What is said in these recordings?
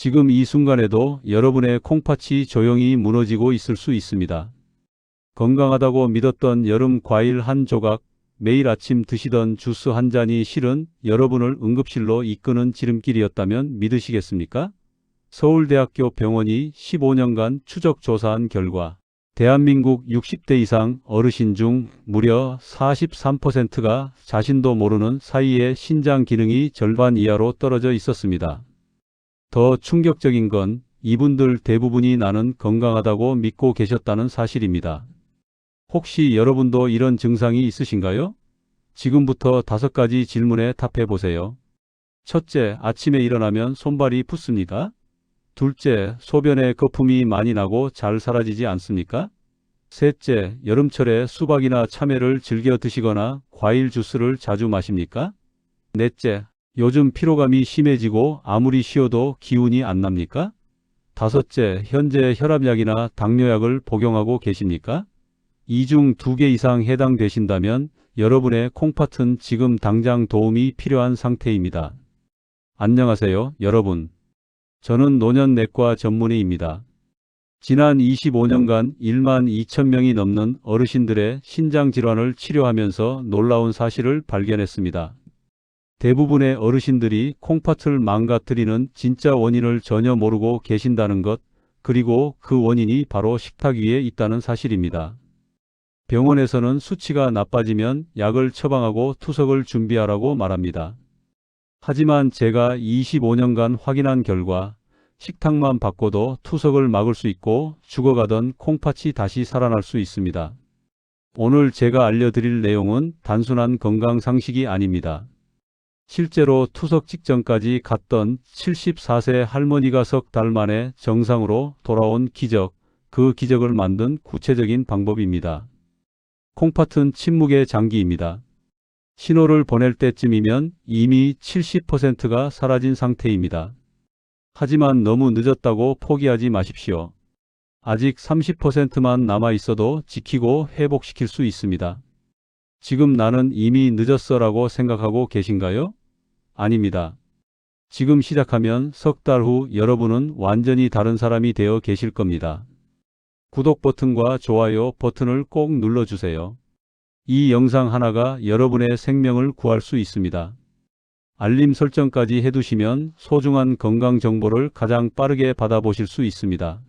지금 이 순간에도 여러분의 콩팥이 조용히 무너지고 있을 수 있습니다. 건강하다고 믿었던 여름 과일 한 조각, 매일 아침 드시던 주스 한 잔이 실은 여러분을 응급실로 이끄는 지름길이었다면 믿으시겠습니까? 서울대학교 병원이 15년간 추적 조사한 결과 대한민국 60대 이상 어르신 중 무려 43%가 자신도 모르는 사이에 신장 기능이 절반 이하로 떨어져 있었습니다. 더 충격적인 건 이분들 대부분이 나는 건강하다고 믿고 계셨다는 사실입니다. 혹시 여러분도 이런 증상이 있으신가요? 지금부터 5가지 질문에 답해 보세요. 첫째, 아침에 일어나면 손발이 붓습니까? 둘째, 소변에 거품이 많이 나고 잘 사라지지 않습니까? 셋째, 여름철에 수박이나 참외를 즐겨 드시거나 과일 주스를 자주 마십니까? 넷째, 요즘 피로감이 심해지고 아무리 쉬어도 기운이 안 납니까? 다섯째, 현재 혈압약이나 당뇨약을 복용하고 계십니까? 이 중 2개 이상 해당되신다면 여러분의 콩팥은 지금 당장 도움이 필요한 상태입니다. 안녕하세요, 여러분. 저는 노년내과 전문의입니다. 지난 25년간 1만 2천 명이 넘는 어르신들의 신장질환을 치료하면서 놀라운 사실을 발견했습니다. 대부분의 어르신들이 콩팥을 망가뜨리는 진짜 원인을 전혀 모르고 계신다는 것, 그리고 그 원인이 바로 식탁 위에 있다는 사실입니다. 병원에서는 수치가 나빠지면 약을 처방하고 투석을 준비하라고 말합니다. 하지만 제가 25년간 확인한 결과 식탁만 바꿔도 투석을 막을 수 있고 죽어가던 콩팥이 다시 살아날 수 있습니다. 오늘 제가 알려드릴 내용은 단순한 건강 상식이 아닙니다. 실제로 투석 직전까지 갔던 74세 할머니가 석 달 만에 정상으로 돌아온 기적, 그 기적을 만든 구체적인 방법입니다. 콩팥은 침묵의 장기입니다. 신호를 보낼 때쯤이면 이미 70%가 사라진 상태입니다. 하지만 너무 늦었다고 포기하지 마십시오. 아직 30%만 남아 있어도 지키고 회복시킬 수 있습니다. 지금 나는 이미 늦었어라고 생각하고 계신가요? 아닙니다. 지금 시작하면 석 달 후 여러분은 완전히 다른 사람이 되어 계실 겁니다. 구독 버튼과 좋아요 버튼을 꼭 눌러주세요. 이 영상 하나가 여러분의 생명을 구할 수 있습니다. 알림 설정까지 해두시면 소중한 건강 정보를 가장 빠르게 받아보실 수 있습니다.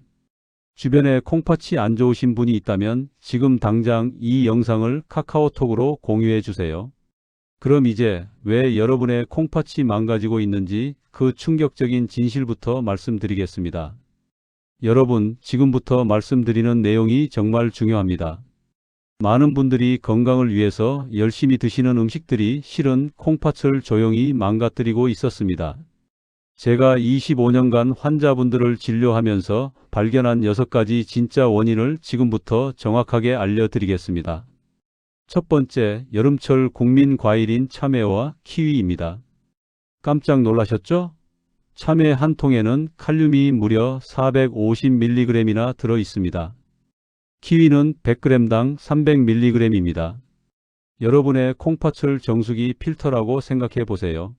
주변에 콩팥이 안 좋으신 분이 있다면 지금 당장 이 영상을 카카오톡으로 공유해 주세요. 그럼 이제 왜 여러분의 콩팥이 망가지고 있는지 그 충격적인 진실부터 말씀드리겠습니다. 여러분, 지금부터 말씀드리는 내용이 정말 중요합니다. 많은 분들이 건강을 위해서 열심히 드시는 음식들이 실은 콩팥을 조용히 망가뜨리고 있었습니다. 제가 25년간 환자분들을 진료하면서 발견한 6가지 진짜 원인을 지금부터 정확하게 알려드리겠습니다. 첫 번째, 여름철 국민 과일인 참외와 키위입니다. 깜짝 놀라셨죠? 참외 한 통에는 칼륨이 무려 450mg이나 들어 있습니다. 키위는 100g당 300mg입니다. 여러분의 콩팥을 정수기 필터라고 생각해 보세요.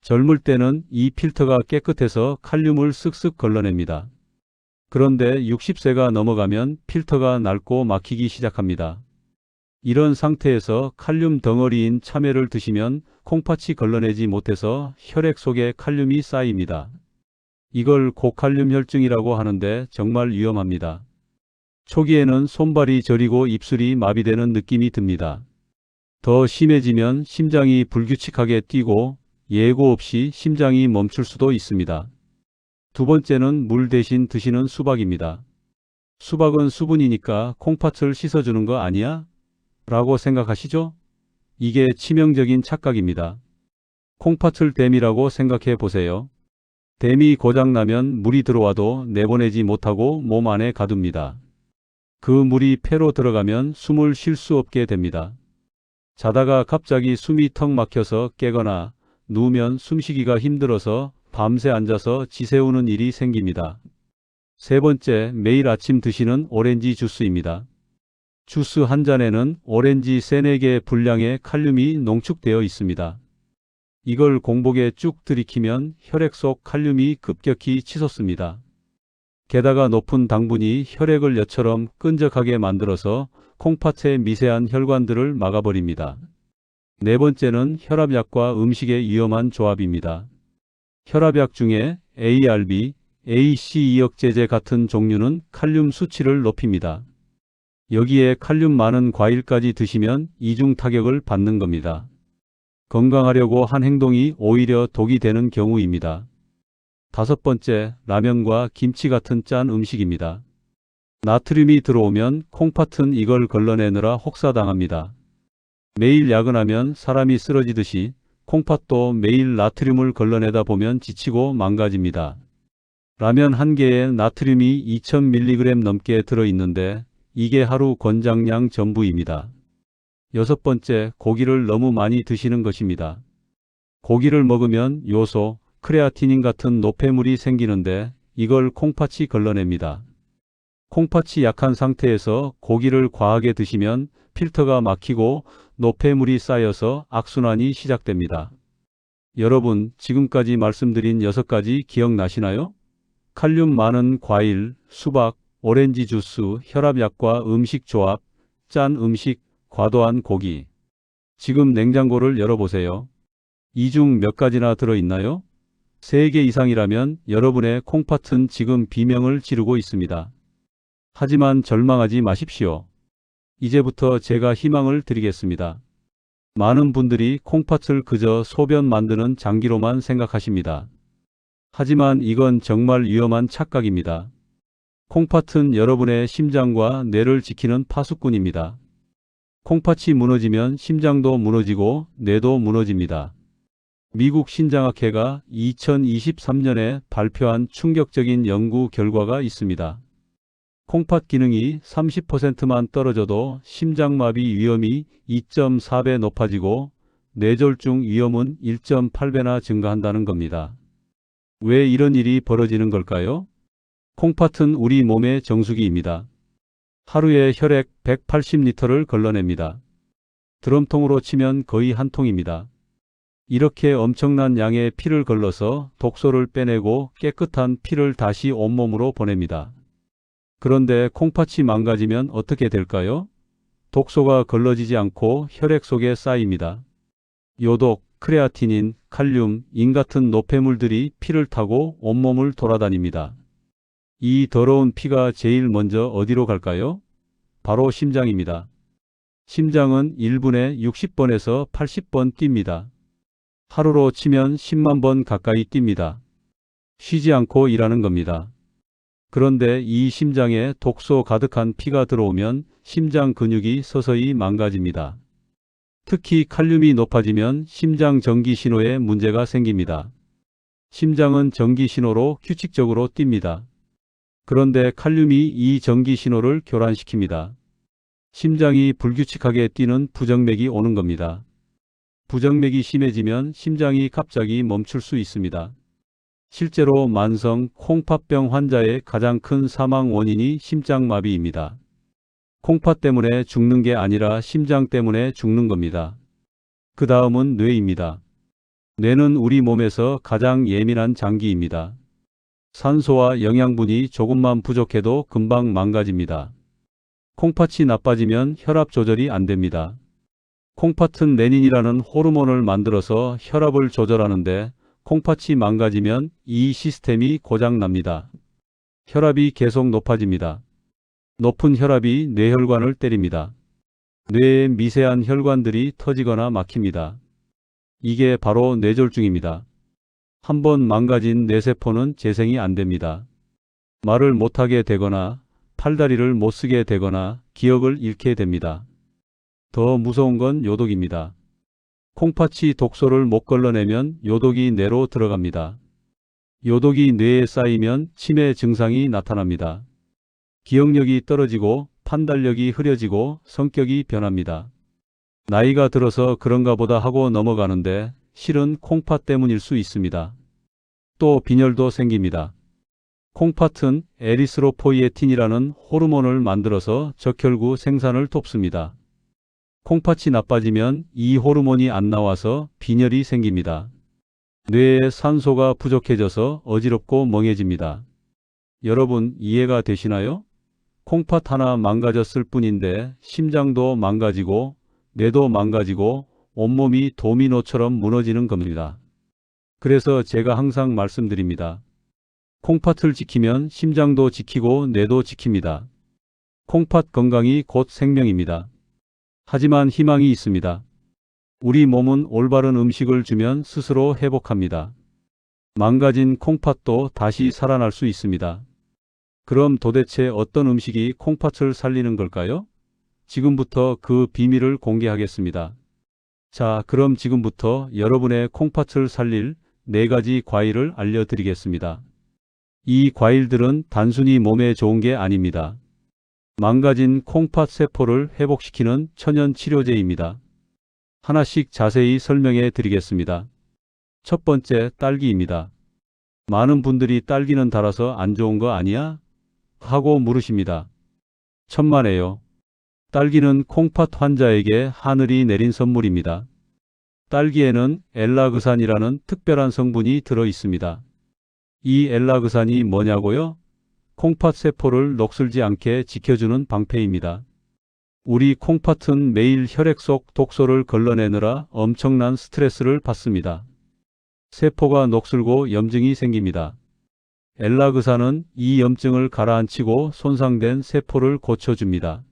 젊을 때는 이 필터가 깨끗해서 칼륨을 쓱쓱 걸러냅니다. 그런데 60세가 넘어가면 필터가 낡고 막히기 시작합니다. 이런 상태에서 칼륨 덩어리인 참외를 드시면 콩팥이 걸러내지 못해서 혈액 속에 칼륨이 쌓입니다. 이걸 고칼륨 혈증이라고 하는데 정말 위험합니다. 초기에는 손발이 저리고 입술이 마비되는 느낌이 듭니다. 더 심해지면 심장이 불규칙하게 뛰고 예고 없이 심장이 멈출 수도 있습니다. 두 번째는 물 대신 드시는 수박입니다. 수박은 수분이니까 콩팥을 씻어주는 거 아니야? 라고 생각하시죠? 이게 치명적인 착각입니다. 콩팥을 댐이라고 생각해 보세요. 댐이 고장나면 물이 들어와도 내보내지 못하고 몸 안에 가둡니다. 그 물이 폐로 들어가면 숨을 쉴 수 없게 됩니다. 자다가 갑자기 숨이 턱 막혀서 깨거나 누우면 숨쉬기가 힘들어서 밤새 앉아서 지새우는 일이 생깁니다. 세 번째, 매일 아침 드시는 오렌지 주스입니다. 주스 한 잔에는 오렌지 3-4개 분량의 칼륨이 농축되어 있습니다. 이걸 공복에 쭉 들이키면 혈액 속 칼륨이 급격히 치솟습니다. 게다가 높은 당분이 혈액을 엿처럼 끈적하게 만들어서 콩팥의 미세한 혈관들을 막아버립니다. 네 번째는 혈압약과 음식의 위험한 조합입니다. 혈압약 중에 ARB, ACE 억제제 같은 종류는 칼륨 수치를 높입니다. 여기에 칼륨 많은 과일까지 드시면 이중 타격을 받는 겁니다. 건강하려고 한 행동이 오히려 독이 되는 경우입니다. 다섯 번째, 라면과 김치 같은 짠 음식입니다. 나트륨이 들어오면 콩팥은 이걸 걸러내느라 혹사당합니다. 매일 야근하면 사람이 쓰러지듯이 콩팥도 매일 나트륨을 걸러내다 보면 지치고 망가집니다. 라면 한 개에 나트륨이 2000mg 넘게 들어있는데 이게 하루 권장량 전부입니다. 여섯 번째, 고기를 너무 많이 드시는 것입니다. 고기를 먹으면 요소, 크레아티닌 같은 노폐물이 생기는데 이걸 콩팥이 걸러냅니다. 콩팥이 약한 상태에서 고기를 과하게 드시면 필터가 막히고 노폐물이 쌓여서 악순환이 시작됩니다. 여러분, 지금까지 말씀드린 6가지 기억나시나요? 칼륨 많은 과일, 수박, 오렌지 주스, 혈압약과 음식 조합, 짠 음식, 과도한 고기. 지금 냉장고를 열어보세요. 이 중 몇 가지나 들어있나요? 3개 이상이라면 여러분의 콩팥은 지금 비명을 지르고 있습니다. 하지만 절망하지 마십시오. 이제부터 제가 희망을 드리겠습니다. 많은 분들이 콩팥을 그저 소변 만드는 장기로만 생각하십니다. 하지만 이건 정말 위험한 착각입니다. 콩팥은 여러분의 심장과 뇌를 지키는 파수꾼입니다. 콩팥이 무너지면 심장도 무너지고 뇌도 무너집니다. 미국 신장학회가 2023년에 발표한 충격적인 연구 결과가 있습니다. 콩팥 기능이 30%만 떨어져도 심장마비 위험이 2.4배 높아지고 뇌졸중 위험은 1.8배나 증가한다는 겁니다. 왜 이런 일이 벌어지는 걸까요? 콩팥은 우리 몸의 정수기입니다. 하루에 혈액 180리터를 걸러냅니다. 드럼통으로 치면 거의 한 통입니다. 이렇게 엄청난 양의 피를 걸러서 독소를 빼내고 깨끗한 피를 다시 온몸으로 보냅니다. 그런데 콩팥이 망가지면 어떻게 될까요? 독소가 걸러지지 않고 혈액 속에 쌓입니다. 요독, 크레아티닌, 칼륨, 인 같은 노폐물들이 피를 타고 온몸을 돌아다닙니다. 이 더러운 피가 제일 먼저 어디로 갈까요? 바로 심장입니다. 심장은 1분에 60번에서 80번 뜁니다. 하루로 치면 10만 번 가까이 뜁니다. 쉬지 않고 일하는 겁니다. 그런데 이 심장에 독소 가득한 피가 들어오면 심장 근육이 서서히 망가집니다. 특히 칼륨이 높아지면 심장 전기 신호에 문제가 생깁니다. 심장은 전기 신호로 규칙적으로 뜁니다. 그런데 칼륨이 이 전기 신호를 교란시킵니다. 심장이 불규칙하게 뛰는 부정맥이 오는 겁니다. 부정맥이 심해지면 심장이 갑자기 멈출 수 있습니다. 실제로 만성 콩팥병 환자의 가장 큰 사망 원인이 심장마비입니다. 콩팥 때문에 죽는 게 아니라 심장 때문에 죽는 겁니다. 그 다음은 뇌입니다. 뇌는 우리 몸에서 가장 예민한 장기입니다. 산소와 영양분이 조금만 부족해도 금방 망가집니다. 콩팥이 나빠지면 혈압 조절이 안 됩니다. 콩팥은 레닌이라는 호르몬을 만들어서 혈압을 조절하는데 콩팥이 망가지면 이 시스템이 고장납니다. 혈압이 계속 높아집니다. 높은 혈압이 뇌혈관을 때립니다. 뇌의 미세한 혈관들이 터지거나 막힙니다. 이게 바로 뇌졸중입니다. 한번 망가진 뇌세포는 재생이 안 됩니다. 말을 못하게 되거나 팔다리를 못 쓰게 되거나 기억을 잃게 됩니다. 더 무서운 건 요독입니다. 콩팥이 독소를 못 걸러내면 요독이 뇌로 들어갑니다. 요독이 뇌에 쌓이면 치매 증상이 나타납니다. 기억력이 떨어지고 판단력이 흐려지고 성격이 변합니다. 나이가 들어서 그런가 보다 하고 넘어가는데 실은 콩팥 때문일 수 있습니다. 또 빈혈도 생깁니다. 콩팥은 에리스로포이에틴이라는 호르몬을 만들어서 적혈구 생산을 돕습니다. 콩팥이 나빠지면 이 호르몬이 안 나와서 빈혈이 생깁니다. 뇌에 산소가 부족해져서 어지럽고 멍해집니다. 여러분 이해가 되시나요? 콩팥 하나 망가졌을 뿐인데 심장도 망가지고 뇌도 망가지고 온몸이 도미노처럼 무너지는 겁니다. 그래서 제가 항상 말씀드립니다. 콩팥을 지키면 심장도 지키고 뇌도 지킵니다. 콩팥 건강이 곧 생명입니다. 하지만 희망이 있습니다. 우리 몸은 올바른 음식을 주면 스스로 회복합니다. 망가진 콩팥도 다시 살아날 수 있습니다. 그럼 도대체 어떤 음식이 콩팥을 살리는 걸까요? 지금부터 그 비밀을 공개하겠습니다. 자, 그럼 지금부터 여러분의 콩팥을 살릴 4가지 과일을 알려드리겠습니다. 이 과일들은 단순히 몸에 좋은 게 아닙니다. 망가진 콩팥 세포를 회복시키는 천연 치료제입니다. 하나씩 자세히 설명해 드리겠습니다. 첫 번째, 딸기입니다. 많은 분들이 딸기는 달아서 안 좋은 거 아니야? 하고 물으십니다. 천만에요. 딸기는 콩팥 환자에게 하늘이 내린 선물입니다. 딸기에는 엘라그산이라는 특별한 성분이 들어 있습니다. 이 엘라그산이 뭐냐고요? 콩팥 세포를 녹슬지 않게 지켜주는 방패입니다. 우리 콩팥은 매일 혈액 속 독소를 걸러내느라 엄청난 스트레스를 받습니다. 세포가 녹슬고 염증이 생깁니다. 엘라그산은 이 염증을 가라앉히고 손상된 세포를 고쳐줍니다.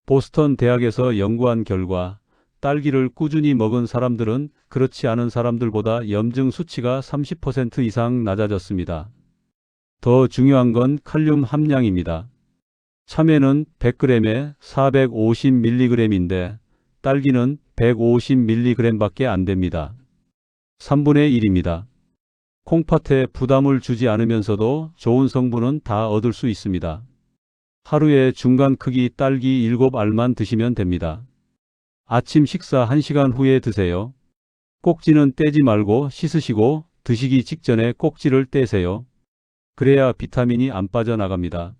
보스턴 대학에서 연구한 결과 딸기를 꾸준히 먹은 사람들은 그렇지 않은 사람들보다 염증 수치가 30% 이상 낮아졌습니다. 더 중요한 건 칼륨 함량입니다. 참외는 100g에 450mg인데 딸기는 150mg밖에 안 됩니다. 3분의 1입니다. 콩팥에 부담을 주지 않으면서도 좋은 성분은 다 얻을 수 있습니다. 하루에 중간 크기 딸기 7알만 드시면 됩니다. 아침 식사 1시간 후에 드세요. 꼭지는 떼지 말고 씻으시고 드시기 직전에 꼭지를 떼세요. 그래야 비타민이 안 빠져나갑니다.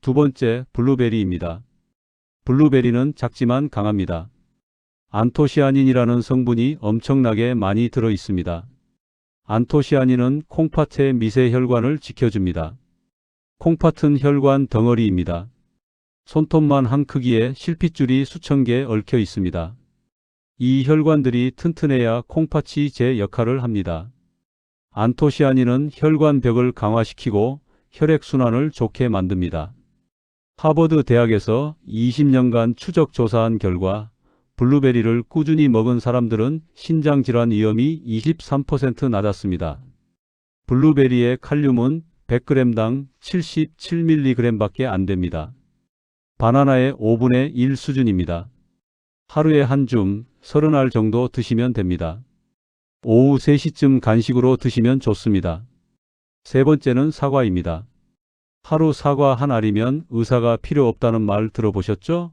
두 번째, 블루베리입니다. 블루베리는 작지만 강합니다. 안토시아닌이라는 성분이 엄청나게 많이 들어 있습니다. 안토시아닌은 콩팥의 미세 혈관을 지켜줍니다. 콩팥은 혈관 덩어리입니다. 손톱만 한 크기의 실핏줄이 수천 개 얽혀 있습니다. 이 혈관들이 튼튼해야 콩팥이 제 역할을 합니다. 안토시아닌은 혈관벽을 강화시키고 혈액순환을 좋게 만듭니다. 하버드 대학에서 20년간 추적 조사한 결과 블루베리를 꾸준히 먹은 사람들은 신장질환 위험이 23% 낮았습니다. 블루베리의 칼륨은 100g당 77mg밖에 안 됩니다. 바나나의 5분의 1 수준입니다. 하루에 한 줌, 30알 정도 드시면 됩니다. 오후 3시쯤 간식으로 드시면 좋습니다. 세 번째는 사과입니다. 하루 사과 한 알이면 의사가 필요 없다는 말 들어보셨죠?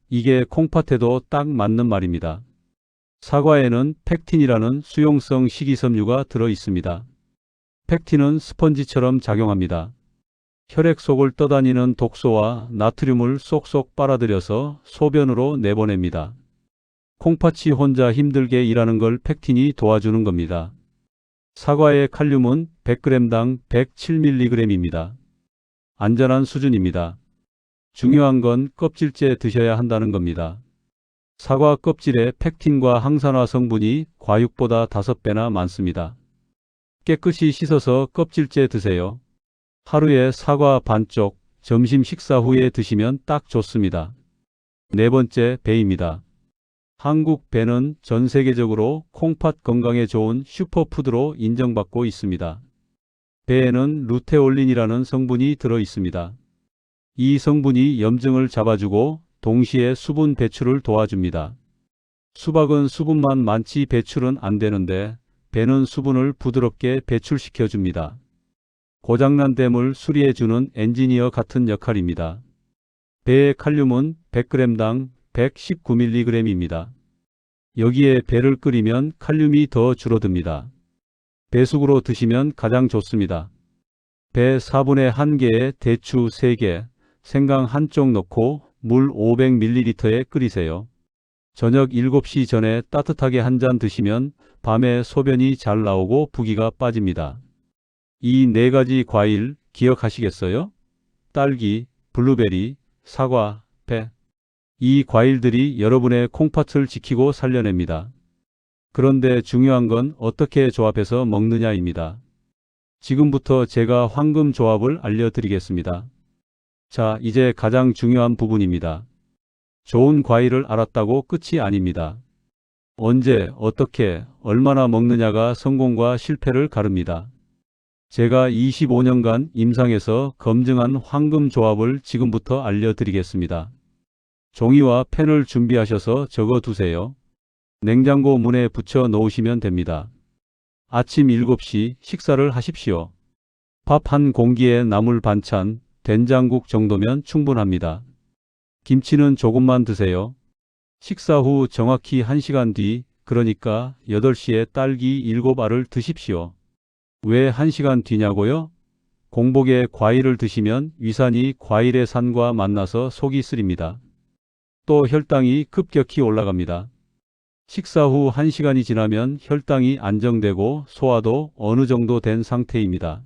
이게 콩팥에도 딱 맞는 말입니다. 사과에는 펙틴이라는 수용성 식이섬유가 들어 있습니다. 펙틴은 스펀지처럼 작용합니다. 혈액 속을 떠다니는 독소와 나트륨을 쏙쏙 빨아들여서 소변으로 내보냅니다. 콩팥이 혼자 힘들게 일하는 걸 펙틴이 도와주는 겁니다. 사과의 칼륨은 100g당 107mg입니다. 안전한 수준입니다. 중요한 건 껍질째 드셔야 한다는 겁니다. 사과 껍질에 펙틴과 항산화 성분이 과육보다 5배나 많습니다. 깨끗이 씻어서 껍질째 드세요. 하루에 사과 반쪽, 점심 식사 후에 드시면 딱 좋습니다. 네 번째, 배입니다. 한국 배는 전 세계적으로 콩팥 건강에 좋은 슈퍼푸드로 인정받고 있습니다. 배에는 루테올린이라는 성분이 들어 있습니다. 이 성분이 염증을 잡아주고 동시에 수분 배출을 도와줍니다. 수박은 수분만 많지 배출은 안 되는데 배는 수분을 부드럽게 배출시켜 줍니다. 고장난 댐을 수리해주는 엔지니어 같은 역할입니다. 배의 칼륨은 100g당 119mg입니다. 여기에 배를 끓이면 칼륨이 더 줄어듭니다. 배숙으로 드시면 가장 좋습니다. 배 4분의 1개에 대추 3개, 생강 한쪽 넣고 물 500ml에 끓이세요. 저녁 7시 전에 따뜻하게 한 잔 드시면 밤에 소변이 잘 나오고 부기가 빠집니다. 이 네 가지 과일 기억하시겠어요? 딸기, 블루베리, 사과, 배. 이 과일들이 여러분의 콩팥을 지키고 살려냅니다. 그런데 중요한 건 어떻게 조합해서 먹느냐입니다. 지금부터 제가 황금 조합을 알려드리겠습니다. 자, 이제 가장 중요한 부분입니다. 좋은 과일을 알았다고 끝이 아닙니다. 언제, 어떻게, 얼마나 먹느냐가 성공과 실패를 가릅니다. 제가 25년간 임상에서 검증한 황금 조합을 지금부터 알려드리겠습니다. 종이와 펜을 준비하셔서 적어두세요. 냉장고 문에 붙여 놓으시면 됩니다. 아침 7시 식사를 하십시오. 밥 한 공기에 나물 반찬, 된장국 정도면 충분합니다. 김치는 조금만 드세요. 식사 후 정확히 1시간 뒤, 그러니까 8시에 딸기 7알을 드십시오. 왜 1시간 뒤냐고요? 공복에 과일을 드시면 위산이 과일의 산과 만나서 속이 쓰립니다. 또 혈당이 급격히 올라갑니다. 식사 후 1시간이 지나면 혈당이 안정되고 소화도 어느 정도 된 상태입니다.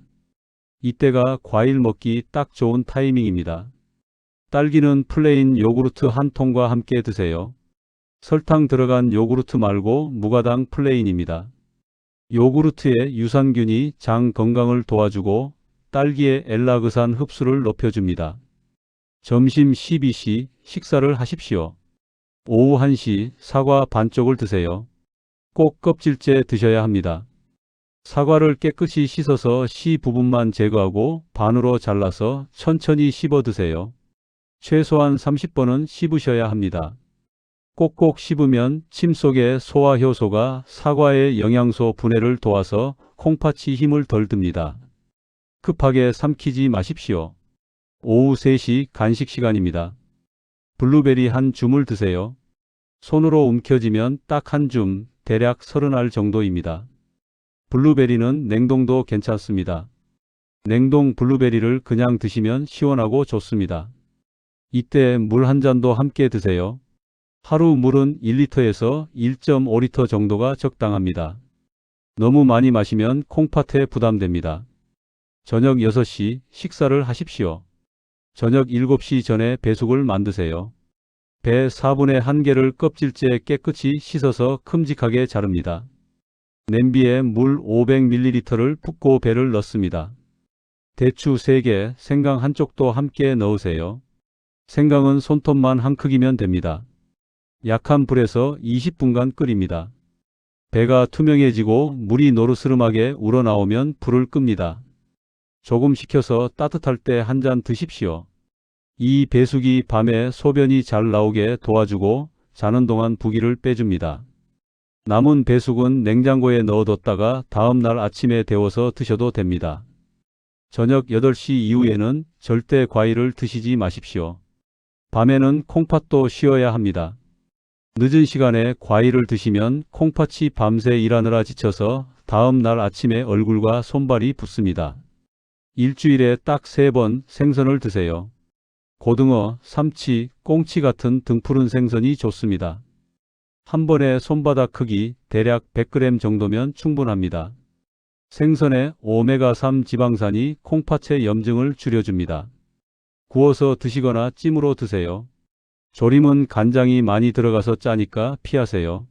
이때가 과일 먹기 딱 좋은 타이밍입니다. 딸기는 플레인 요구르트 한 통과 함께 드세요. 설탕 들어간 요구르트 말고 무가당 플레인입니다. 요구르트의 유산균이 장 건강을 도와주고 딸기의 엘라그산 흡수를 높여줍니다. 점심 12시 식사를 하십시오. 오후 1시 사과 반쪽을 드세요. 꼭 껍질째 드셔야 합니다. 사과를 깨끗이 씻어서 씨 부분만 제거하고 반으로 잘라서 천천히 씹어 드세요. 최소한 30번은 씹으셔야 합니다. 꼭꼭 씹으면 침 속의 소화 효소가 사과의 영양소 분해를 도와서 콩팥이 힘을 덜 듭니다. 급하게 삼키지 마십시오. 오후 3시 간식 시간입니다. 블루베리 한 줌을 드세요. 손으로 움켜쥐면 딱 한 줌, 대략 30알 정도입니다. 블루베리는 냉동도 괜찮습니다. 냉동 블루베리를 그냥 드시면 시원하고 좋습니다. 이때 물 한 잔도 함께 드세요. 하루 물은 1리터에서 1.5리터 정도가 적당합니다. 너무 많이 마시면 콩팥에 부담됩니다. 저녁 6시 식사를 하십시오. 저녁 7시 전에 배숙을 만드세요. 배 4분의 1개를 껍질째 깨끗이 씻어서 큼직하게 자릅니다. 냄비에 물 500ml를 붓고 배를 넣습니다. 대추 3개, 생강 한쪽도 함께 넣으세요. 생강은 손톱만 한 크기면 됩니다. 약한 불에서 20분간 끓입니다. 배가 투명해지고 물이 노르스름하게 우러나오면 불을 끕니다. 조금 식혀서 따뜻할 때 한 잔 드십시오. 이 배숙이 밤에 소변이 잘 나오게 도와주고 자는 동안 부기를 빼줍니다. 남은 배숙은 냉장고에 넣어뒀다가 다음날 아침에 데워서 드셔도 됩니다. 저녁 8시 이후에는 절대 과일을 드시지 마십시오. 밤에는 콩팥도 쉬어야 합니다. 늦은 시간에 과일을 드시면 콩팥이 밤새 일하느라 지쳐서 다음 날 아침에 얼굴과 손발이 붓습니다. 일주일에 딱 3번 생선을 드세요. 고등어, 삼치, 꽁치 같은 등푸른 생선이 좋습니다. 한 번에 손바닥 크기 대략 100g 정도면 충분합니다. 생선의 오메가3 지방산이 콩팥의 염증을 줄여줍니다. 구워서 드시거나 찜으로 드세요. 조림은 간장이 많이 들어가서 짜니까 피하세요.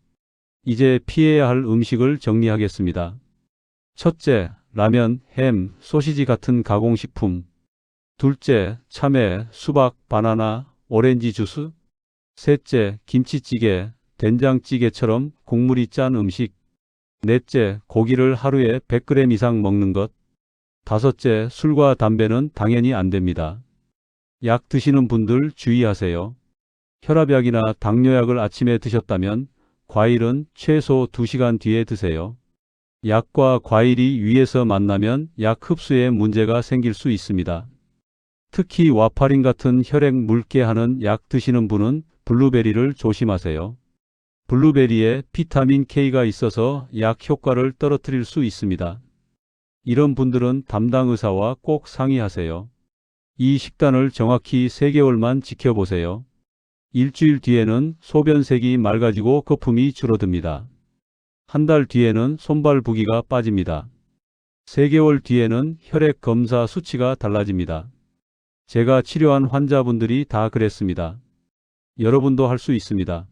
이제 피해야 할 음식을 정리하겠습니다. 첫째, 라면, 햄, 소시지 같은 가공식품. 둘째, 참외, 수박, 바나나, 오렌지 주스. 셋째, 김치찌개, 된장찌개처럼 국물이 짠 음식. 넷째, 고기를 하루에 100g 이상 먹는 것. 다섯째, 술과 담배는 당연히 안 됩니다. 약 드시는 분들 주의하세요. 혈압약이나 당뇨약을 아침에 드셨다면 과일은 최소 2시간 뒤에 드세요. 약과 과일이 위에서 만나면 약 흡수에 문제가 생길 수 있습니다. 특히 와파린 같은 혈액 묽게 하는 약 드시는 분은 블루베리를 조심하세요. 블루베리에 비타민 K가 있어서 약 효과를 떨어뜨릴 수 있습니다. 이런 분들은 담당 의사와 꼭 상의하세요. 이 식단을 정확히 3개월만 지켜보세요. 일주일 뒤에는 소변색이 맑아지고 거품이 줄어듭니다. 한 달 뒤에는 손발 부기가 빠집니다. 3개월 뒤에는 혈액 검사 수치가 달라집니다. 제가 치료한 환자분들이 다 그랬습니다. 여러분도 할 수 있습니다.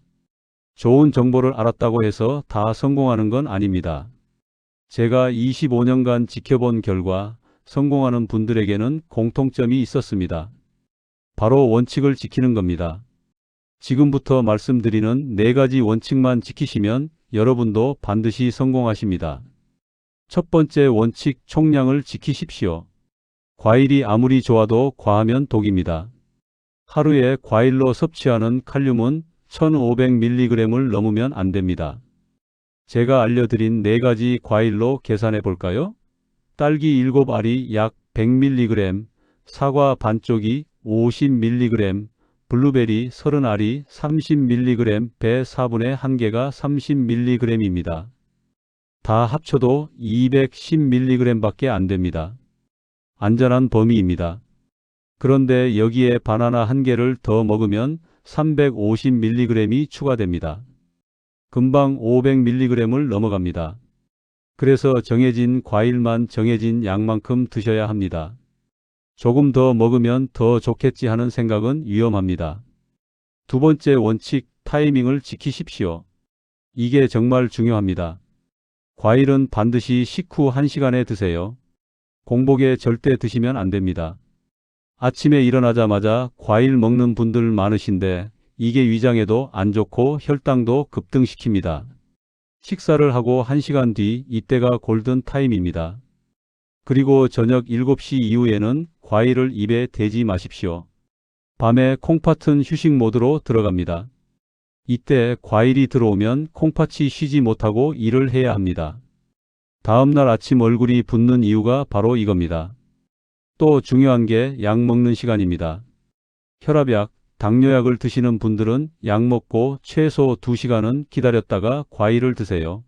좋은 정보를 알았다고 해서 다 성공하는 건 아닙니다. 제가 25년간 지켜본 결과 성공하는 분들에게는 공통점이 있었습니다. 바로 원칙을 지키는 겁니다. 지금부터 말씀드리는 4가지 원칙만 지키시면 여러분도 반드시 성공하십니다. 첫 번째 원칙, 총량을 지키십시오. 과일이 아무리 좋아도 과하면 독입니다. 하루에 과일로 섭취하는 칼륨은 1500mg을 넘으면 안 됩니다. 제가 알려드린 4가지 과일로 계산해 볼까요? 딸기 7알이 약 100mg, 사과 반쪽이 50mg, 블루베리 30알이 30mg, 배 4분의 1개가 30mg입니다. 다 합쳐도 210mg 밖에 안 됩니다. 안전한 범위입니다. 그런데 여기에 바나나 1개를 더 먹으면 350mg이 추가됩니다. 금방 500mg을 넘어갑니다. 그래서 정해진 과일만 정해진 양만큼 드셔야 합니다. 조금 더 먹으면 더 좋겠지 하는 생각은 위험합니다. 두 번째 원칙, 타이밍을 지키십시오. 이게 정말 중요합니다. 과일은 반드시 식후 1시간에 드세요. 공복에 절대 드시면 안 됩니다. 아침에 일어나자마자 과일 먹는 분들 많으신데 이게 위장에도 안 좋고 혈당도 급등시킵니다. 식사를 하고 1시간 뒤 이때가 골든 타임입니다. 그리고 저녁 7시 이후에는 과일을 입에 대지 마십시오. 밤에 콩팥은 휴식 모드로 들어갑니다. 이때 과일이 들어오면 콩팥이 쉬지 못하고 일을 해야 합니다. 다음날 아침 얼굴이 붓는 이유가 바로 이겁니다. 또 중요한 게 약 먹는 시간입니다. 혈압약, 당뇨약을 드시는 분들은 약 먹고 최소 2시간은 기다렸다가 과일을 드세요.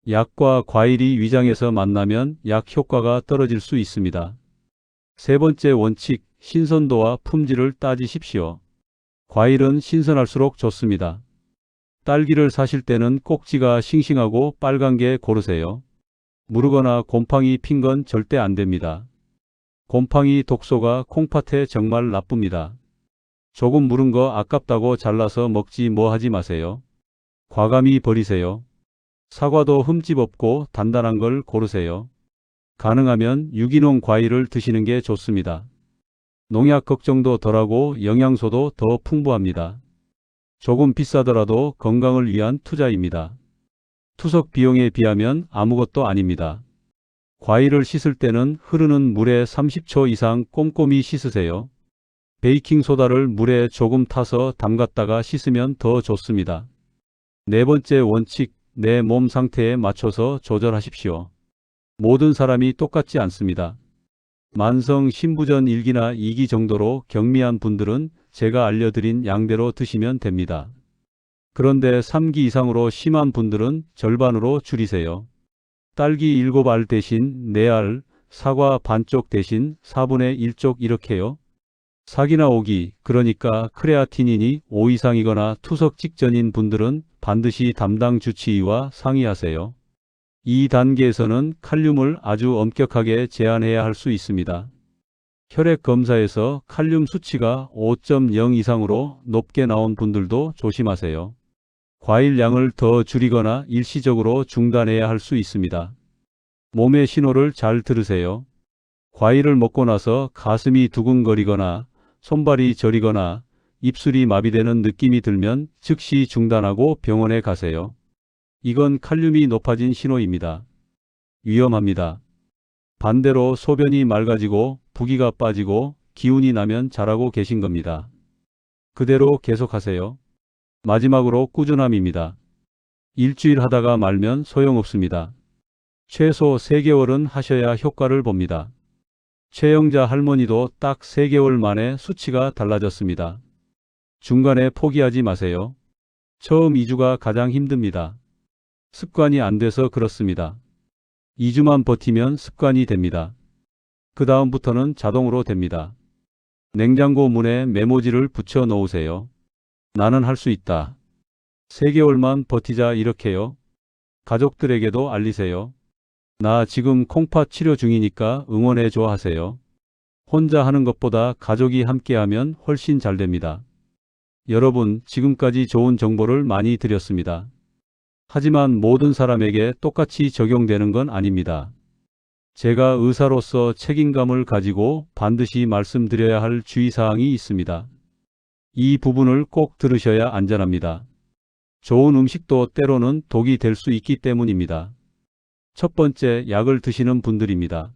약과 과일이 위장에서 만나면 약 효과가 떨어질 수 있습니다. 세 번째 원칙, 신선도와 품질을 따지십시오. 과일은 신선할수록 좋습니다. 딸기를 사실 때는 꼭지가 싱싱하고 빨간 게 고르세요. 무르거나 곰팡이 핀 건 절대 안 됩니다. 곰팡이 독소가 콩팥에 정말 나쁩니다. 조금 무른 거 아깝다고 잘라서 먹지 뭐 하지 마세요. 과감히 버리세요. 사과도 흠집 없고 단단한 걸 고르세요. 가능하면 유기농 과일을 드시는 게 좋습니다. 농약 걱정도 덜하고 영양소도 더 풍부합니다. 조금 비싸더라도 건강을 위한 투자입니다. 투석 비용에 비하면 아무것도 아닙니다. 과일을 씻을 때는 흐르는 물에 30초 이상 꼼꼼히 씻으세요. 베이킹소다를 물에 조금 타서 담갔다가 씻으면 더 좋습니다. 네 번째 원칙, 내 몸 상태에 맞춰서 조절하십시오. 모든 사람이 똑같지 않습니다. 만성 신부전 1기나 2기 정도로 경미한 분들은 제가 알려드린 양대로 드시면 됩니다. 그런데 3기 이상으로 심한 분들은 절반으로 줄이세요. 딸기 7알 대신 4알, 사과 반쪽 대신 4분의 1쪽 이렇게요. 4기나 5기, 그러니까 크레아티닌이 5 이상이거나 투석 직전인 분들은 반드시 담당 주치의와 상의하세요. 이 단계에서는 칼륨을 아주 엄격하게 제한해야 할 수 있습니다. 혈액 검사에서 칼륨 수치가 5.0 이상으로 높게 나온 분들도 조심하세요. 과일 양을 더 줄이거나 일시적으로 중단해야 할 수 있습니다. 몸의 신호를 잘 들으세요. 과일을 먹고 나서 가슴이 두근거리거나 손발이 저리거나 입술이 마비되는 느낌이 들면 즉시 중단하고 병원에 가세요. 이건 칼륨이 높아진 신호입니다. 위험합니다. 반대로 소변이 맑아지고 부기가 빠지고 기운이 나면 잘하고 계신 겁니다. 그대로 계속하세요. 마지막으로 꾸준함입니다. 일주일 하다가 말면 소용없습니다. 최소 3개월은 하셔야 효과를 봅니다. 최영자 할머니도 딱 3개월 만에 수치가 달라졌습니다. 중간에 포기하지 마세요. 처음 2주가 가장 힘듭니다. 습관이 안 돼서 그렇습니다. 2주만 버티면 습관이 됩니다. 그 다음부터는 자동으로 됩니다. 냉장고 문에 메모지를 붙여 놓으세요. 나는 할 수 있다. 3개월만 버티자 이렇게요. 가족들에게도 알리세요. 나 지금 콩팥 치료 중이니까 응원해줘 하세요. 혼자 하는 것보다 가족이 함께하면 훨씬 잘 됩니다. 여러분, 지금까지 좋은 정보를 많이 드렸습니다. 하지만 모든 사람에게 똑같이 적용되는 건 아닙니다. 제가 의사로서 책임감을 가지고 반드시 말씀드려야 할 주의사항이 있습니다. 이 부분을 꼭 들으셔야 안전합니다. 좋은 음식도 때로는 독이 될 수 있기 때문입니다. 첫 번째, 약을 드시는 분들입니다.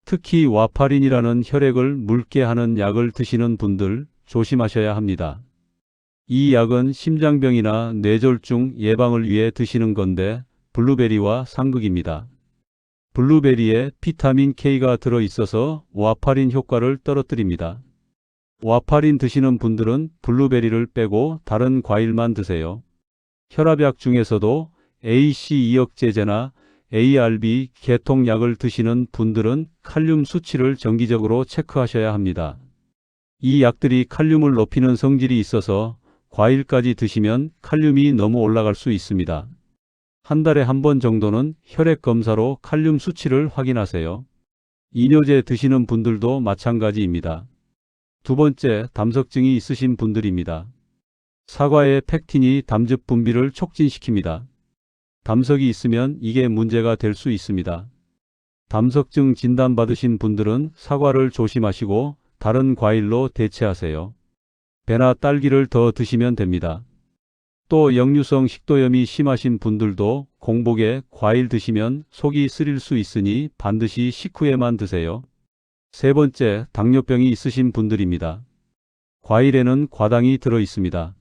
특히 와파린이라는 혈액을 묽게 하는 약을 드시는 분들 조심하셔야 합니다. 이 약은 심장병이나 뇌졸중 예방을 위해 드시는 건데 블루베리와 상극입니다. 블루베리에 비타민 K가 들어있어서 와파린 효과를 떨어뜨립니다. 와파린 드시는 분들은 블루베리를 빼고 다른 과일만 드세요. 혈압약 중에서도 ACE 억제제나 ARB 계통약을 드시는 분들은 칼륨 수치를 정기적으로 체크하셔야 합니다. 이 약들이 칼륨을 높이는 성질이 있어서 과일까지 드시면 칼륨이 너무 올라갈 수 있습니다. 한 달에 한 번 정도는 혈액 검사로 칼륨 수치를 확인하세요. 이뇨제 드시는 분들도 마찬가지입니다. 두 번째, 담석증이 있으신 분들입니다. 사과의 펙틴이 담즙 분비를 촉진시킵니다. 담석이 있으면 이게 문제가 될 수 있습니다. 담석증 진단받으신 분들은 사과를 조심하시고 다른 과일로 대체하세요. 배나 딸기를 더 드시면 됩니다. 또 역류성 식도염이 심하신 분들도 공복에 과일 드시면 속이 쓰릴 수 있으니 반드시 식후에만 드세요. 세 번째, 당뇨병이 있으신 분들입니다. 과일에는 과당이 들어 있습니다.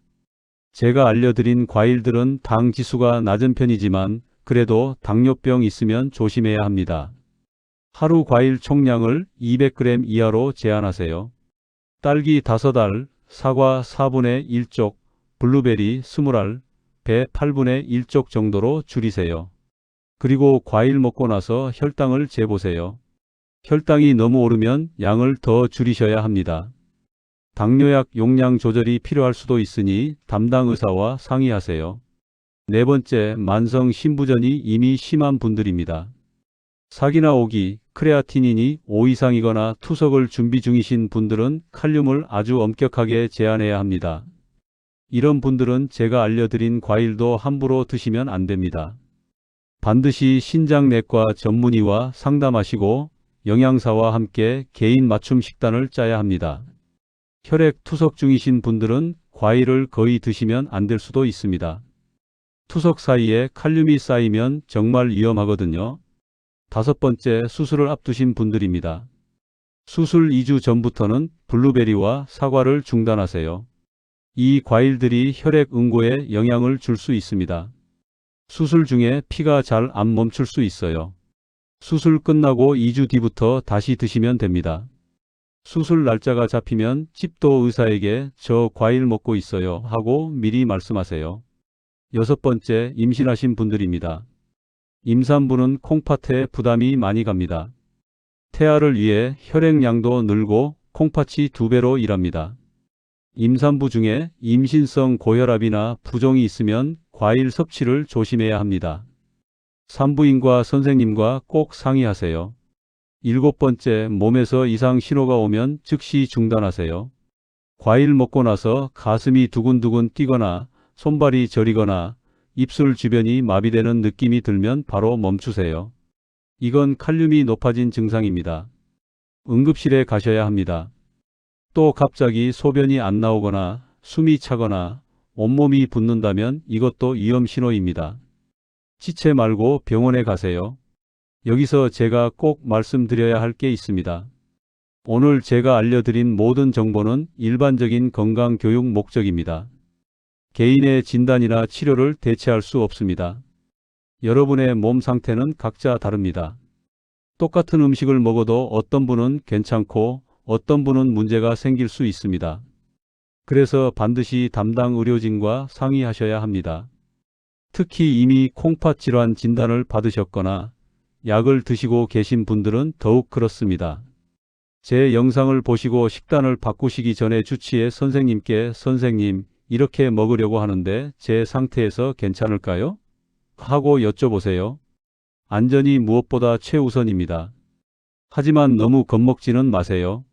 제가 알려드린 과일들은 당 지수가 낮은 편이지만 그래도 당뇨병 있으면 조심해야 합니다. 하루 과일 총량을 200g 이하로 제한하세요. 딸기 5알, 사과 4분의 1쪽, 블루베리 20알, 배 8분의 1쪽 정도로 줄이세요. 그리고 과일 먹고 나서 혈당을 재보세요. 혈당이 너무 오르면 양을 더 줄이셔야 합니다. 당뇨약 용량 조절이 필요할 수도 있으니 담당 의사와 상의하세요. 네 번째, 만성 심부전이 이미 심한 분들입니다. 사기나 오기, 크레아티닌이 5 이상이거나 투석을 준비 중이신 분들은 칼륨을 아주 엄격하게 제한해야 합니다. 이런 분들은 제가 알려드린 과일도 함부로 드시면 안 됩니다. 반드시 신장내과 전문의와 상담하시고 영양사와 함께 개인 맞춤 식단을 짜야 합니다. 혈액 투석 중이신 분들은 과일을 거의 드시면 안 될 수도 있습니다. 투석 사이에 칼륨이 쌓이면 정말 위험하거든요. 다섯 번째, 수술을 앞두신 분들입니다. 수술 2주 전부터는 블루베리와 사과를 중단하세요. 이 과일들이 혈액 응고에 영향을 줄 수 있습니다. 수술 중에 피가 잘 안 멈출 수 있어요. 수술 끝나고 2주 뒤부터 다시 드시면 됩니다. 수술 날짜가 잡히면 집도 의사에게 저 과일 먹고 있어요 하고 미리 말씀하세요. 여섯 번째, 임신하신 분들입니다. 임산부는 콩팥에 부담이 많이 갑니다. 태아를 위해 혈액량도 늘고 콩팥이 2배로 일합니다. 임산부 중에 임신성 고혈압이나 부종이 있으면 과일 섭취를 조심해야 합니다. 산부인과 선생님과 꼭 상의하세요. 일곱 번째, 몸에서 이상 신호가 오면 즉시 중단하세요. 과일 먹고 나서 가슴이 두근두근 뛰거나 손발이 저리거나 입술 주변이 마비되는 느낌이 들면 바로 멈추세요. 이건 칼륨이 높아진 증상입니다. 응급실에 가셔야 합니다. 또 갑자기 소변이 안 나오거나 숨이 차거나 온몸이 붓는다면 이것도 위험 신호입니다. 지체 말고 병원에 가세요. 여기서 제가 꼭 말씀드려야 할 게 있습니다. 오늘 제가 알려드린 모든 정보는 일반적인 건강 교육 목적입니다. 개인의 진단이나 치료를 대체할 수 없습니다. 여러분의 몸 상태는 각자 다릅니다. 똑같은 음식을 먹어도 어떤 분은 괜찮고 어떤 분은 문제가 생길 수 있습니다. 그래서 반드시 담당 의료진과 상의하셔야 합니다. 특히 이미 콩팥 질환 진단을 받으셨거나 약을 드시고 계신 분들은 더욱 그렇습니다. 제 영상을 보시고 식단을 바꾸시기 전에 주치의 선생님께 선생님, 이렇게 먹으려고 하는데 제 상태에서 괜찮을까요? 하고 여쭤보세요. 안전이 무엇보다 최우선입니다. 하지만 너무 겁먹지는 마세요.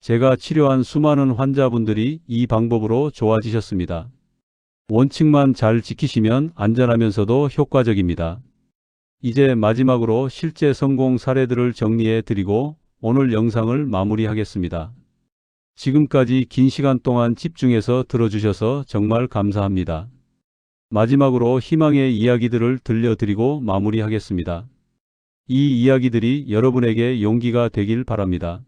제가 치료한 수많은 환자분들이 이 방법으로 좋아지셨습니다. 원칙만 잘 지키시면 안전하면서도 효과적입니다. 이제 마지막으로 실제 성공 사례들을 정리해 드리고 오늘 영상을 마무리하겠습니다. 지금까지 긴 시간 동안 집중해서 들어주셔서 정말 감사합니다. 마지막으로 희망의 이야기들을 들려드리고 마무리하겠습니다. 이 이야기들이 여러분에게 용기가 되길 바랍니다.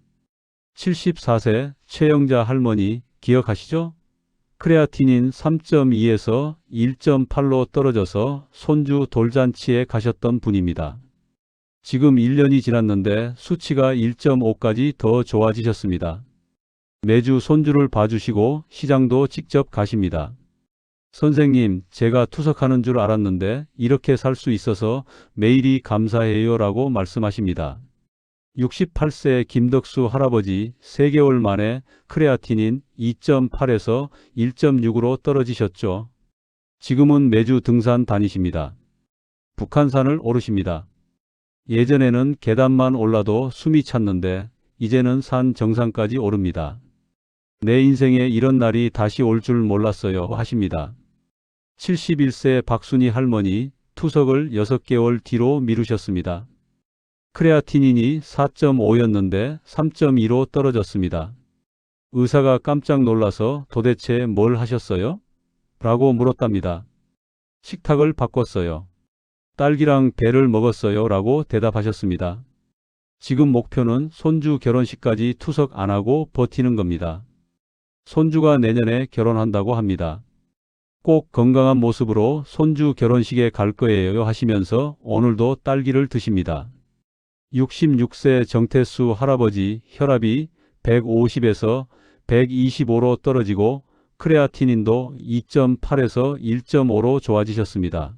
74세 최영자 할머니 기억하시죠? 크레아틴인 3.2에서 1.8로 떨어져서 손주 돌잔치에 가셨던 분입니다. 지금 1년이 지났는데 수치가 1.5까지 더 좋아지셨습니다. 매주 손주를 봐주시고 시장도 직접 가십니다. 선생님, 제가 투석하는 줄 알았는데 이렇게 살 수 있어서 매일이 감사해요 라고 말씀하십니다. 68세 김덕수 할아버지 3개월 만에 크레아틴인 2.8에서 1.6으로 떨어지셨죠. 지금은 매주 등산 다니십니다. 북한산을 오르십니다. 예전에는 계단만 올라도 숨이 찼는데 이제는 산 정상까지 오릅니다. 내 인생에 이런 날이 다시 올 줄 몰랐어요 하십니다. 71세 박순희 할머니 투석을 6개월 뒤로 미루셨습니다. 크레아틴인이 4.5였는데 3.2로 떨어졌습니다. 의사가 깜짝 놀라서 도대체 뭘 하셨어요? 라고 물었답니다. 식탁을 바꿨어요. 딸기랑 배를 먹었어요 라고 대답하셨습니다. 지금 목표는 손주 결혼식까지 투석 안 하고 버티는 겁니다. 손주가 내년에 결혼한다고 합니다. 꼭 건강한 모습으로 손주 결혼식에 갈 거예요 하시면서 오늘도 딸기를 드십니다. 66세 정태수 할아버지 혈압이 150에서 125로 떨어지고 크레아틴인도 2.8에서 1.5로 좋아지셨습니다.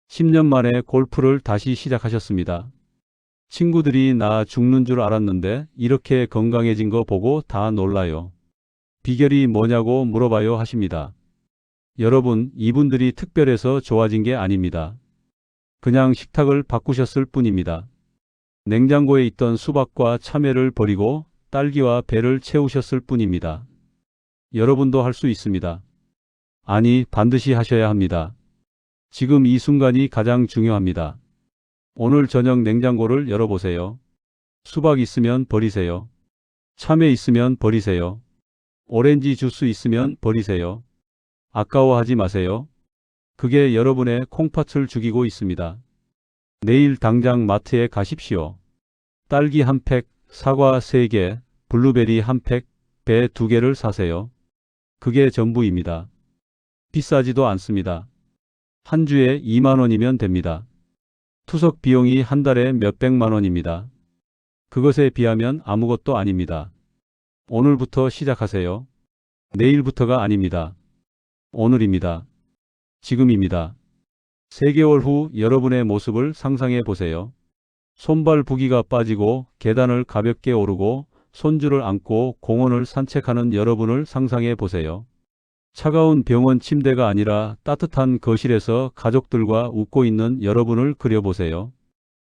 10년 만에 골프를 다시 시작하셨습니다. 친구들이 나 죽는 줄 알았는데 이렇게 건강해진 거 보고 다 놀라요. 비결이 뭐냐고 물어봐요 하십니다. 여러분, 이분들이 특별해서 좋아진 게 아닙니다. 그냥 식탁을 바꾸셨을 뿐입니다. 냉장고에 있던 수박과 참외를 버리고 딸기와 배를 채우셨을 뿐입니다. 여러분도 할 수 있습니다. 아니, 반드시 하셔야 합니다. 지금 이 순간이 가장 중요합니다. 오늘 저녁 냉장고를 열어보세요. 수박 있으면 버리세요. 참외 있으면 버리세요. 오렌지 주스 있으면 버리세요. 아까워하지 마세요. 그게 여러분의 콩팥을 죽이고 있습니다. 내일 당장 마트에 가십시오. 딸기 한 팩, 사과 3개, 블루베리 한 팩, 배 2개를 사세요. 그게 전부입니다. 비싸지도 않습니다. 한 주에 2만 원이면 됩니다. 투석 비용이 한 달에 몇백만 원입니다. 그것에 비하면 아무것도 아닙니다. 오늘부터 시작하세요. 내일부터가 아닙니다. 오늘입니다. 지금입니다. 3개월 후 여러분의 모습을 상상해 보세요. 손발 부기가 빠지고 계단을 가볍게 오르고 손주를 안고 공원을 산책하는 여러분을 상상해 보세요. 차가운 병원 침대가 아니라 따뜻한 거실에서 가족들과 웃고 있는 여러분을 그려보세요.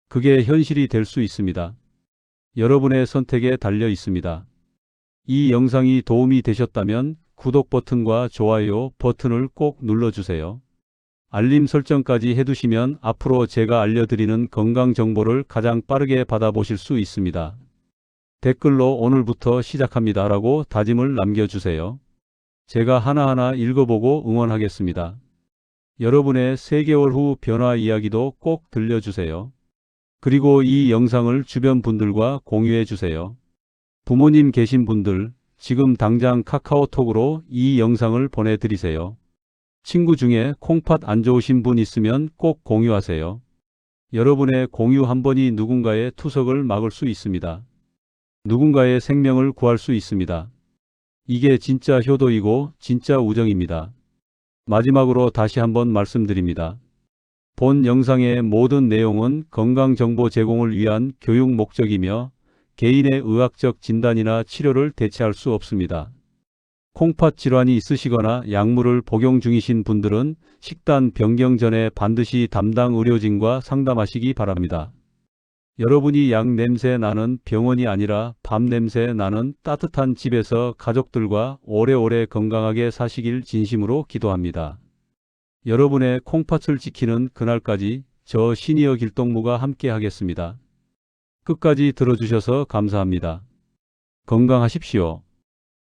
그게 현실이 될 수 있습니다. 여러분의 선택에 달려 있습니다. 이 영상이 도움이 되셨다면 구독 버튼과 좋아요 버튼을 꼭 눌러주세요. 알림 설정까지 해두시면 앞으로 제가 알려드리는 건강 정보를 가장 빠르게 받아보실 수 있습니다. 댓글로 오늘부터 시작합니다 라고 다짐을 남겨주세요. 제가 하나하나 읽어보고 응원하겠습니다. 여러분의 3개월 후 변화 이야기도 꼭 들려주세요. 그리고 이 영상을 주변 분들과 공유해 주세요. 부모님 계신 분들, 지금 당장 카카오톡으로 이 영상을 보내드리세요. 친구 중에 콩팥 안 좋으신 분 있으면 꼭 공유하세요. 여러분의 공유 한 번이 누군가의 투석을 막을 수 있습니다. 누군가의 생명을 구할 수 있습니다. 이게 진짜 효도이고 진짜 우정입니다. 마지막으로 다시 한번 말씀드립니다. 본 영상의 모든 내용은 건강정보 제공을 위한 교육 목적이며 개인의 의학적 진단이나 치료를 대체할 수 없습니다. 콩팥 질환이 있으시거나 약물을 복용 중이신 분들은 식단 변경 전에 반드시 담당 의료진과 상담하시기 바랍니다. 여러분이 약 냄새 나는 병원이 아니라 밥 냄새 나는 따뜻한 집에서 가족들과 오래오래 건강하게 사시길 진심으로 기도합니다. 여러분의 콩팥을 지키는 그날까지 저 시니어 길동무가 함께 하겠습니다. 끝까지 들어주셔서 감사합니다. 건강하십시오.